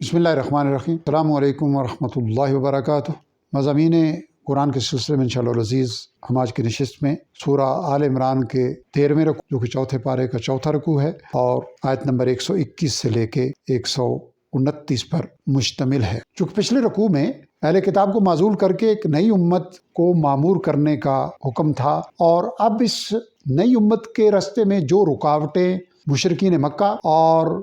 بسم اللہ الرحمن الرحیم۔ السلام علیکم ورحمۃ اللہ وبرکاتہ۔ مضامین قرآن کے سلسلے میں انشاءاللہ العزیز ہم آج کی نشست میں سورہ آل عمران کے 13ویں رکوع جو کہ چوتھے پارے کا چوتھا رکوع ہے اور آیت نمبر 121 سے لے کے 129 پر مشتمل ہے۔ چونکہ پچھلے رکوع میں اہل کتاب کو معزول کر کے ایک نئی امت کو معمور کرنے کا حکم تھا، اور اب اس نئی امت کے راستے میں جو رکاوٹیں مشرکین مکہ اور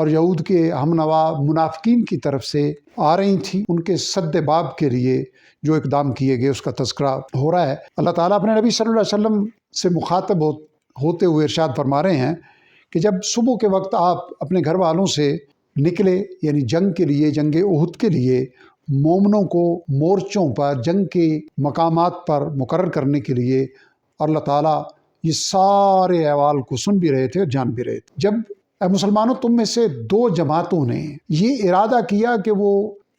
یہود کے ہم نوا منافقین کی طرف سے آ رہی تھیں، ان کے سد باب کے لیے جو اقدام کیے گئے اس کا تذکرہ ہو رہا ہے۔ اللہ تعالیٰ اپنے نبی صلی اللہ علیہ وسلم سے مخاطب ہوتے ہوئے ارشاد فرما رہے ہیں کہ جب صبح کے وقت آپ اپنے گھر والوں سے نکلے، یعنی جنگ کے لیے، جنگ احد کے لیے، مومنوں کو مورچوں پر، جنگ کے مقامات پر مقرر کرنے کے لیے، اور اللہ تعالیٰ یہ سارے احوال کو سن بھی رہے تھے اور جان بھی رہے تھے۔ جب اے مسلمانوں، تم میں سے دو جماعتوں نے یہ ارادہ کیا کہ وہ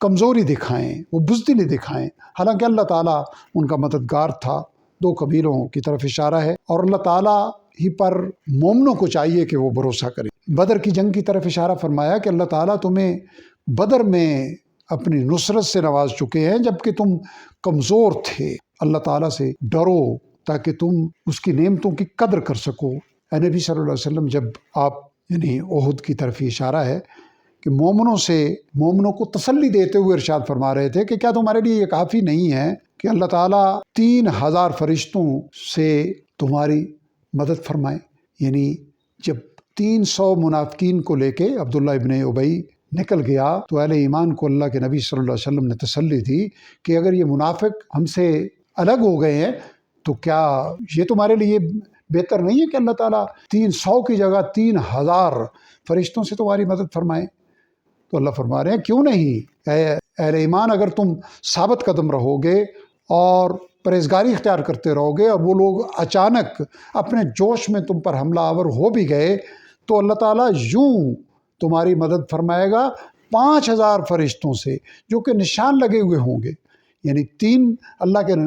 کمزوری دکھائیں، وہ بزدلی دکھائیں، حالانکہ اللہ تعالیٰ ان کا مددگار تھا، دو قبیلوں کی طرف اشارہ ہے، اور اللہ تعالیٰ ہی پر مومنوں کو چاہیے کہ وہ بھروسہ کریں۔ بدر کی جنگ کی طرف اشارہ فرمایا کہ اللہ تعالیٰ تمہیں بدر میں اپنی نصرت سے نواز چکے ہیں جبکہ تم کمزور تھے۔ اللہ تعالیٰ سے ڈرو تاکہ تم اس کی نعمتوں کی قدر کر سکو۔ اے نبی صلی اللہ علیہ وسلم، جب آپ یعنی احد کی طرف اشارہ ہے کہ مومنوں کو تسلی دیتے ہوئے ارشاد فرما رہے تھے کہ کیا تمہارے لیے یہ کافی نہیں ہے کہ اللہ تعالیٰ 3000 فرشتوں سے تمہاری مدد فرمائے؟ یعنی جب 300 منافقین کو لے کے عبداللہ ابن ابی نکل گیا تو اہل ایمان کو اللہ کے نبی صلی اللہ علیہ وسلم نے تسلی دی کہ اگر یہ منافق ہم سے الگ ہو گئے ہیں تو کیا یہ تمہارے لیے بہتر نہیں ہے کہ اللہ تعالیٰ 300 کی جگہ 3000 فرشتوں سے تمہاری مدد فرمائے؟ تو اللہ فرما رہے ہیں کیوں نہیں اے اہل ایمان، اگر تم ثابت قدم رہو گے اور پرہیزگاری اختیار کرتے رہو گے اور وہ لوگ اچانک اپنے جوش میں تم پر حملہ آور ہو بھی گئے تو اللہ تعالیٰ یوں تمہاری مدد فرمائے گا 5000 فرشتوں سے جو کہ نشان لگے ہوئے ہوں گے۔ یعنی اللہ کے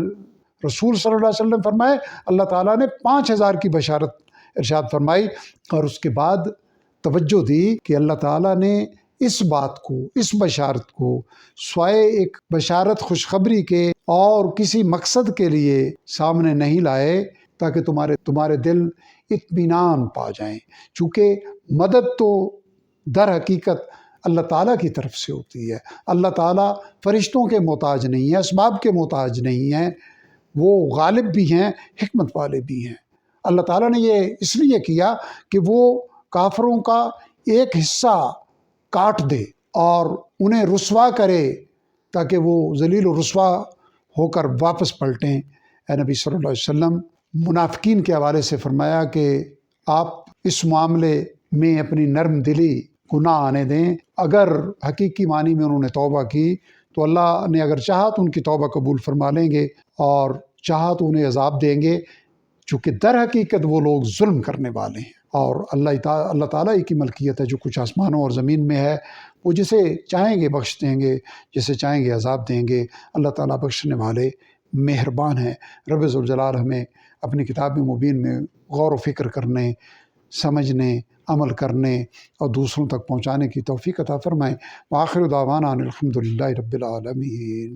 رسول صلی اللہ علیہ وسلم فرمائے اللہ تعالیٰ نے 5000 کی بشارت ارشاد فرمائی، اور اس کے بعد توجہ دی کہ اللہ تعالیٰ نے اس بات کو، اس بشارت کو سوائے ایک بشارت خوشخبری کے اور کسی مقصد کے لیے سامنے نہیں لائے تاکہ تمہارے دل اطمینان پا جائیں، چونکہ مدد تو در حقیقت اللہ تعالیٰ کی طرف سے ہوتی ہے۔ اللہ تعالیٰ فرشتوں کے محتاج نہیں ہے، اسباب کے محتاج نہیں ہے، وہ غالب بھی ہیں، حکمت والے بھی ہیں۔ اللہ تعالیٰ نے یہ اس لیے کیا کہ وہ کافروں کا ایک حصہ کاٹ دے اور انہیں رسوا کرے تاکہ وہ ذلیل و رسوا ہو کر واپس پلٹیں۔ اے نبی صلی اللہ علیہ وسلم، منافقین کے حوالے سے فرمایا کہ آپ اس معاملے میں اپنی نرم دلی کو نہ آنے دیں۔ اگر حقیقی معنی میں انہوں نے توبہ کی تو اللہ نے اگر چاہا تو ان کی توبہ قبول فرما لیں گے، اور چاہا تو انہیں عذاب دیں گے، چونکہ در حقیقت وہ لوگ ظلم کرنے والے ہیں، اور اللہ تعالیٰ ہی کی ملکیت ہے جو کچھ آسمانوں اور زمین میں ہے، وہ جسے چاہیں گے بخش دیں گے، جسے چاہیں گے عذاب دیں گے۔ اللہ تعالیٰ بخشنے والے مہربان ہیں۔ رب ذوالجلال ہمیں اپنی کتاب مبین میں غور و فکر کرنے، سمجھنے، عمل کرنے اور دوسروں تک پہنچانے کی توفیق عطا فرمائیں۔ وآخر دعوانا ان الحمد للہ رب العالمین۔